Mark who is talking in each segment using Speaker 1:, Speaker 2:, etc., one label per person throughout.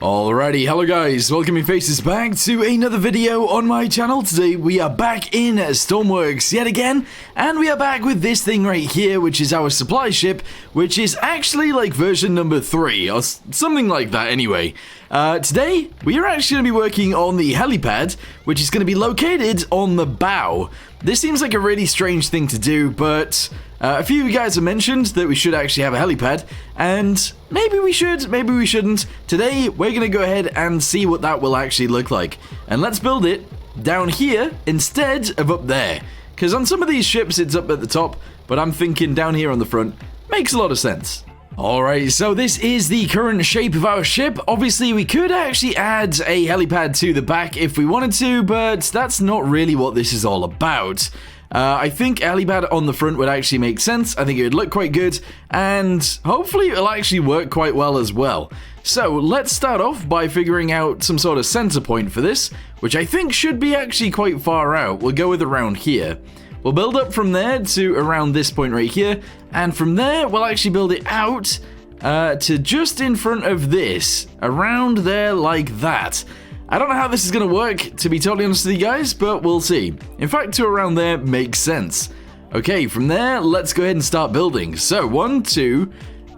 Speaker 1: Alrighty, hello guys, welcome your faces back to another video on my channel. Today we are back in Stormworks yet again, and we are back with this thing right here, which is our supply ship, which is actually like version number 3, or something like that anyway. Today, we are actually going to be working on the helipad, which is going to be located on the bow. This seems like a really strange thing to do, but a few of you guys have mentioned that we should actually have a helipad, and maybe we should, maybe we shouldn't. Today, we're going to go ahead and see what that will actually look like. And let's build it down here instead of up there. Because on some of these ships, it's up at the top, but I'm thinking down here on the front makes a lot of sense. Alright, so this is the current shape of our ship. Obviously, we could actually add a helipad to the back if we wanted to, but that's not really what this is all about. I think a helipad on the front would actually make sense. I think it would look quite good, and hopefully it'll actually work quite well as well. So let's start off by figuring out some sort of center point for this, which I think should be actually quite far out. We'll go with around here. We'll build up from there to around this point right here, and from there we'll actually build it out to just in front of this, around there like that. I don't know how this is going to work, to be totally honest with you guys, but we'll see. In fact, to around there makes sense. Okay, from there, let's go ahead and start building. So, 1, 2, in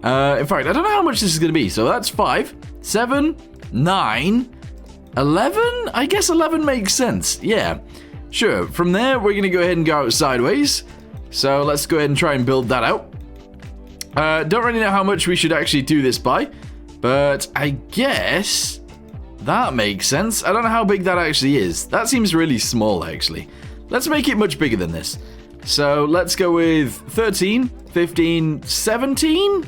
Speaker 1: fact, I don't know how much this is going to be, so that's 5, 7, 9, 11? I guess 11 makes sense, yeah. Sure, from there, we're going to go ahead and go out sideways. So let's go ahead and try and build that out. Don't really know how much we should actually do this by, but I guess that makes sense. I don't know how big that actually is. That seems really small, actually. Let's make it much bigger than this. So let's go with 13, 15, 17?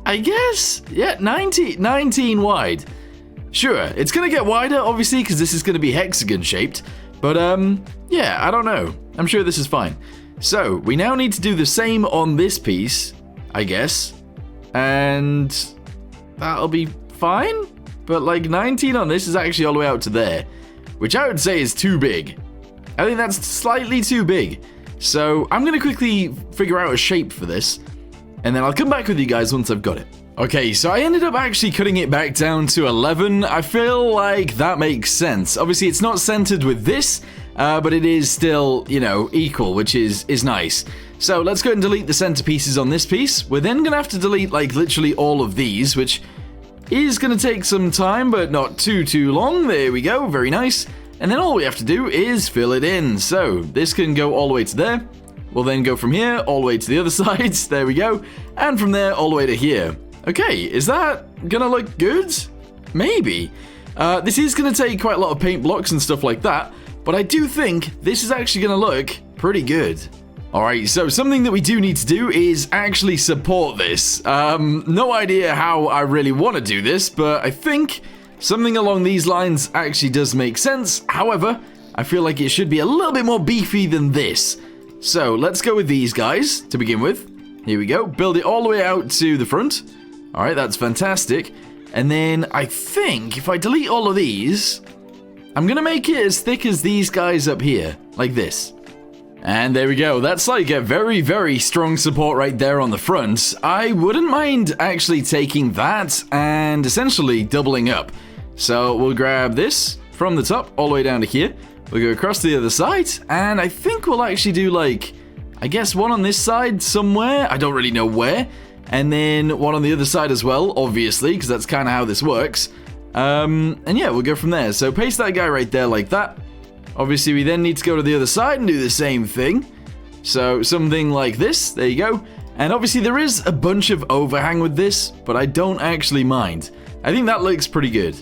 Speaker 1: I guess? Yeah, 19 wide. Sure, it's going to get wider, obviously, because this is going to be hexagon shaped. But, yeah, I don't know. I'm sure this is fine. So, we now need to do the same on this piece, I guess. And that'll be fine. But, like, 19 on this is actually all the way out to there, which I would say is too big. I think that's slightly too big. So, I'm going to quickly figure out a shape for this, and then I'll come back with you guys once I've got it. Okay, so I ended up actually cutting it back down to 11. I feel like that makes sense. Obviously, it's not centered with this, but it is still, you know, equal, which is nice. So let's go ahead and delete the center pieces on this piece. We're then going to have to delete, like, literally all of these, which is going to take some time, but not too long. There we go, very nice. And then all we have to do is fill it in. So this can go all the way to there. We'll then go from here all the way to the other side. There we go. And from there all the way to here. Okay, is that gonna look good? Maybe. This is gonna take quite a lot of paint blocks and stuff like that, but I do think this is actually gonna look pretty good. Alright, so something that we do need to do is actually support this. No idea how I really want to do this, but I think something along these lines actually does make sense. However, I feel like it should be a little bit more beefy than this. So, let's go with these guys to begin with. Here we go. Build it all the way out to the front. Alright, that's fantastic. And then I think if I delete all of these, I'm going to make it as thick as these guys up here, like this. And there we go. That's like a very, very strong support right there on the front. I wouldn't mind actually taking that and essentially doubling up. So we'll grab this from the top all the way down to here. We'll go across to the other side, and I think we'll actually do like, I guess one on this side somewhere. I don't really know where. And then one on the other side as well, obviously, because that's kind of how this works. And yeah, we'll go from there. So paste that guy right there like that. Obviously, we then need to go to the other side and do the same thing. So something like this. There you go. And obviously, there is a bunch of overhang with this, but I don't actually mind. I think that looks pretty good.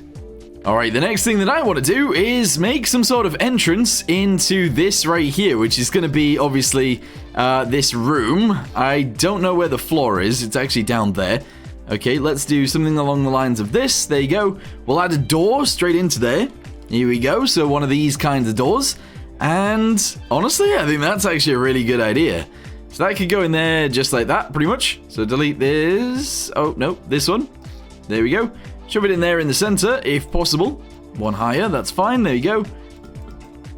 Speaker 1: Alright, the next thing that I want to do is make some sort of entrance into this right here, which is going to be, obviously, this room. I don't know where the floor is. It's actually down there. Okay, let's do something along the lines of this. There you go. We'll add a door straight into there. Here we go. So one of these kinds of doors. And honestly, I think that's actually a really good idea. So that could go in there just like that, pretty much. So delete this. Oh, no, this one. There we go. Shove it in there in the center, if possible. One higher, that's fine. There you go.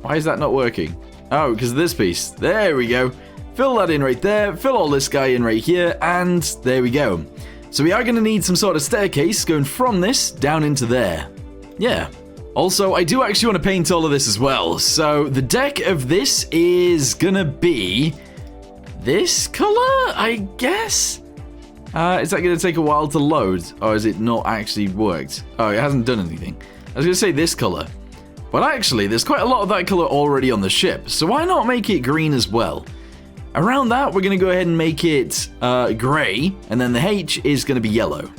Speaker 1: Why is that not working? Oh, because of this piece. There we go. Fill that in right there. Fill all this guy in right here. And there we go. So we are going to need some sort of staircase going from this down into there. Yeah. Also, I do actually want to paint all of this as well. So the deck of this is going to be this color, I guess? Is that going to take a while to load? Or has it not actually worked? Oh, it hasn't done anything. I was going to say this color. But actually, there's quite a lot of that color already on the ship. So why not make it green as well? Around that, we're going to go ahead and make it gray. And then the H is going to be yellow.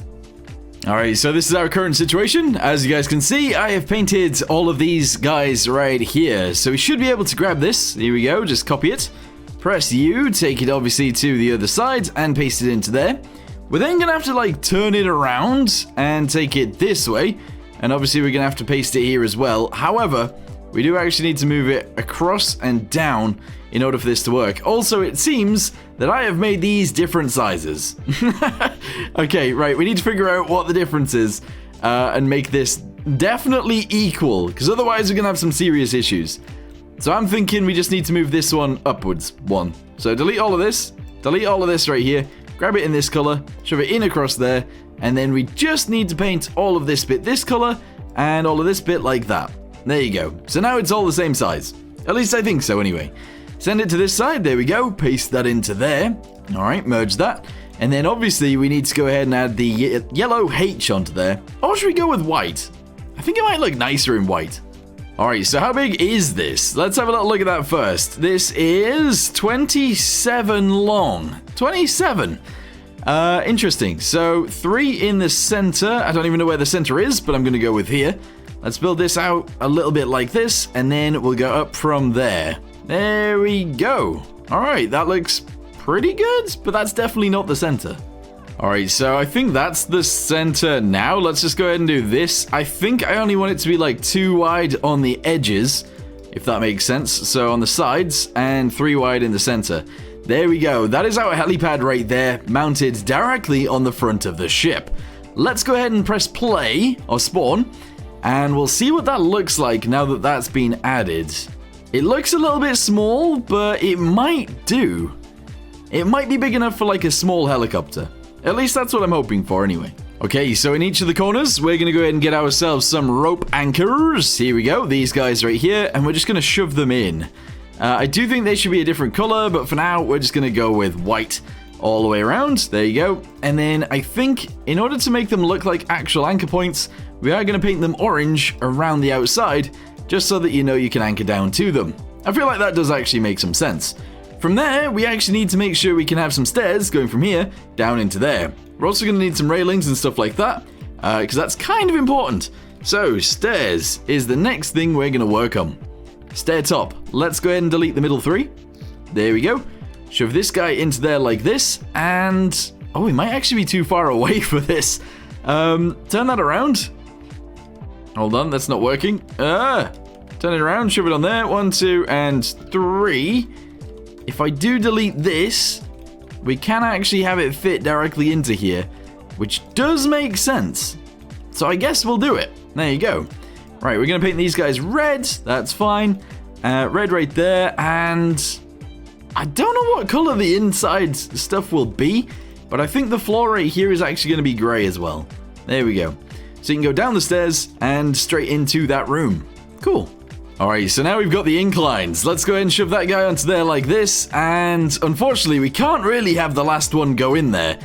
Speaker 1: Alright, so this is our current situation. As you guys can see, I have painted all of these guys right here. So we should be able to grab this. Here we go, just copy it. Press U, take it obviously to the other side, and paste it into there. We're then going to have to like turn it around and take it this way. And obviously we're going to have to paste it here as well. However, we do actually need to move it across and down in order for this to work. Also, it seems that I have made these different sizes. Okay, right, we need to figure out what the difference is and make this definitely equal, because otherwise we're going to have some serious issues. So I'm thinking we just need to move this one upwards, one. So delete all of this right here, grab it in this color, shove it in across there, and then we just need to paint all of this bit this color, and all of this bit like that. There you go. So now it's all the same size. At least I think so anyway. Send it to this side, there we go, paste that into there. Alright, merge that. And then obviously we need to go ahead and add the yellow H onto there. Or should we go with white? I think it might look nicer in white. Alright, so how big is this? Let's have a little look at that first. This is 27 long. 27! Interesting. So 3 in the center. I don't even know where the center is, but I'm going to go with here. Let's build this out a little bit like this, and then we'll go up from there. There we go. Alright, that looks pretty good, but that's definitely not the center. Alright, so I think that's the center now. Let's just go ahead and do this. I think I only want it to be like 2 wide on the edges, if that makes sense. So on the sides, and 3 wide in the center. There we go. That is our helipad right there, mounted directly on the front of the ship. Let's go ahead and press play, or spawn, and we'll see what that looks like now that that's been added. It looks a little bit small, but it might do. It might be big enough for like a small helicopter. At least that's what I'm hoping for anyway. Okay, so in each of the corners, we're going to go ahead and get ourselves some rope anchors. Here we go, these guys right here, and we're just going to shove them in. I do think they should be a different color, but for now, we're just going to go with white all the way around. There you go. And then I think in order to make them look like actual anchor points, we are going to paint them orange around the outside, just so that you know you can anchor down to them. I feel like that does actually make some sense. From there, we actually need to make sure we can have some stairs going from here down into there. We're also going to need some railings and stuff like that, because that's kind of important. So, stairs is the next thing we're going to work on. Stair top. Let's go ahead and delete the middle 3. There we go. Shove this guy into there like this, and... oh, we might actually be too far away for this. Turn that around. Hold on, that's not working. Turn it around, shove it on there. 1, 2, and 3. If I do delete this, we can actually have it fit directly into here, which does make sense. So I guess we'll do it. There you go. Right, we're going to paint these guys red. That's fine. Red right there, and I don't know what color the inside stuff will be, but I think the floor right here is actually going to be gray as well. There we go. So you can go down the stairs and straight into that room. Cool. Alright, so now we've got the inclines. Let's go ahead and shove that guy onto there like this, and unfortunately we can't really have the last one go in there.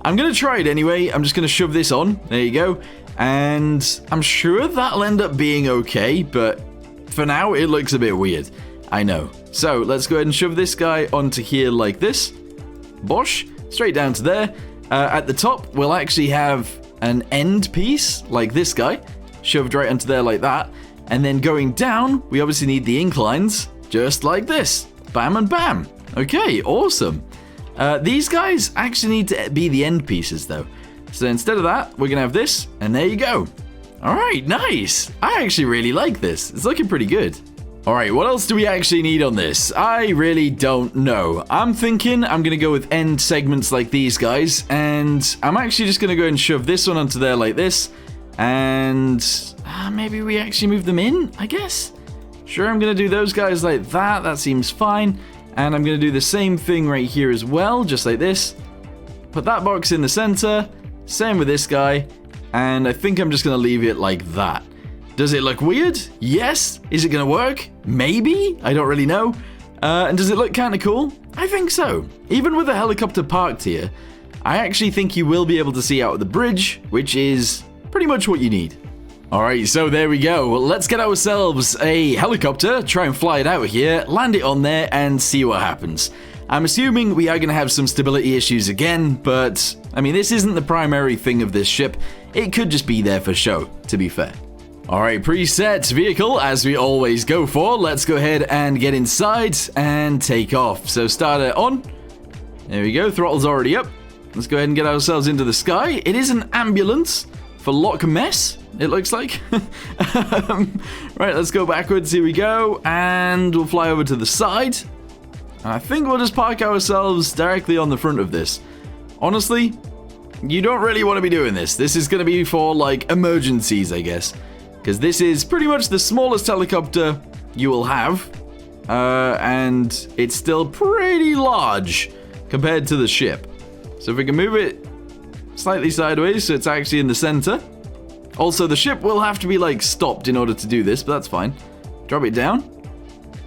Speaker 1: I'm going to try it anyway. I'm just going to shove this on. There you go. And I'm sure that'll end up being okay, but for now it looks a bit weird. I know. So let's go ahead and shove this guy onto here like this. Bosh. Straight down to there. At the top, we'll actually have an end piece like this guy. Shoved right onto there like that. And then going down, we obviously need the inclines, just like this. Bam and bam. Okay, awesome. These guys actually need to be the end pieces, though. So instead of that, we're going to have this, and there you go. All right, nice. I actually really like this. It's looking pretty good. All right, what else do we actually need on this? I really don't know. I'm thinking I'm going to go with end segments like these guys, and I'm actually just going to go and shove this one onto there like this, and maybe we actually move them in, I guess. Sure, I'm going to do those guys like that. That seems fine. And I'm going to do the same thing right here as well, just like this. Put that box in the center. Same with this guy. And I think I'm just going to leave it like that. Does it look weird? Yes. Is it going to work? Maybe. I don't really know. And does it look kind of cool? I think so. Even with a helicopter parked here, I actually think you will be able to see out of the bridge, which is pretty much what you need. Alright, so there we go. Let's get ourselves a helicopter, try and fly it out here, land it on there, and see what happens. I'm assuming we are going to have some stability issues again, but, I mean, this isn't the primary thing of this ship. It could just be there for show, to be fair. Alright, preset vehicle, as we always go for. Let's go ahead and get inside and take off. So starter on. There we go, throttle's already up. Let's go ahead and get ourselves into the sky. It is an ambulance for Loch Mess, it looks like. Right, let's go backwards, here we go. And we'll fly over to the side. And I think we'll just park ourselves directly on the front of this. Honestly, you don't really want to be doing this. This is going to be for, like, emergencies, I guess. Because this is pretty much the smallest helicopter you will have. And it's still pretty large compared to the ship. So if we can move it slightly sideways so it's actually in the center. Also, the ship will have to be, like, stopped in order to do this, but that's fine. Drop it down.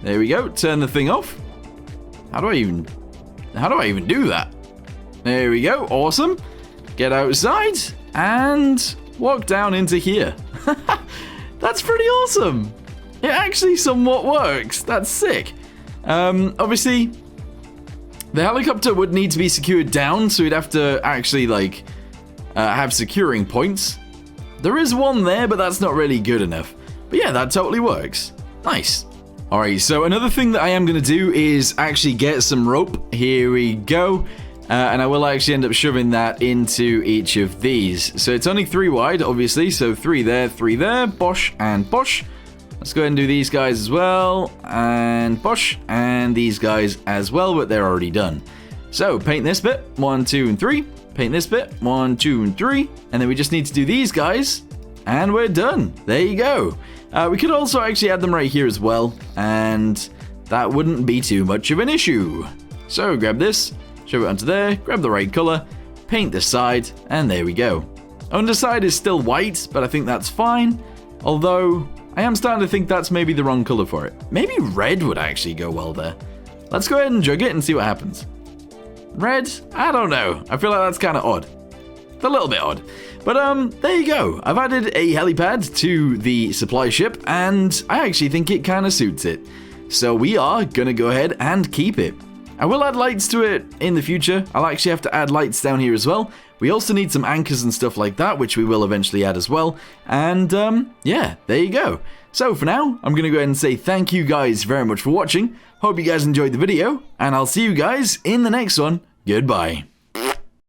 Speaker 1: There we go. Turn the thing off. How do I even do that? There we go. Awesome. Get outside and walk down into here. That's pretty awesome. It actually somewhat works. That's sick. Obviously, the helicopter would need to be secured down, so we'd have to actually, like, have securing points. There is one there, but that's not really good enough. But yeah, that totally works. Nice. Alright, so another thing that I am going to do is actually get some rope. Here we go. And I will actually end up shoving that into each of these. So it's only 3 wide, obviously. So 3 there, bosh, and bosh. Let's go ahead and do these guys as well. And bosh, and these guys as well, but they're already done. So paint this bit, 1, 2, and 3. Paint this bit, 1, 2, and 3. And then we just need to do these guys, and we're done. There you go. We could also actually add them right here as well, and that wouldn't be too much of an issue. So grab this. Shove it onto there, grab the right color, paint the side, and there we go. Underside is still white, but I think that's fine. Although, I am starting to think that's maybe the wrong color for it. Maybe red would actually go well there. Let's go ahead and jug it and see what happens. Red? I don't know. I feel like that's kind of odd. It's a little bit odd. But, there you go. I've added a helipad to the supply ship, and I actually think it kind of suits it. So we are going to go ahead and keep it. I will add lights to it in the future. I'll actually have to add lights down here as well. We also need some anchors and stuff like that, which we will eventually add as well. And, yeah, there you go. So for now, I'm going to go ahead and say thank you guys very much for watching. Hope you guys enjoyed the video, and I'll see you guys in the next one. Goodbye.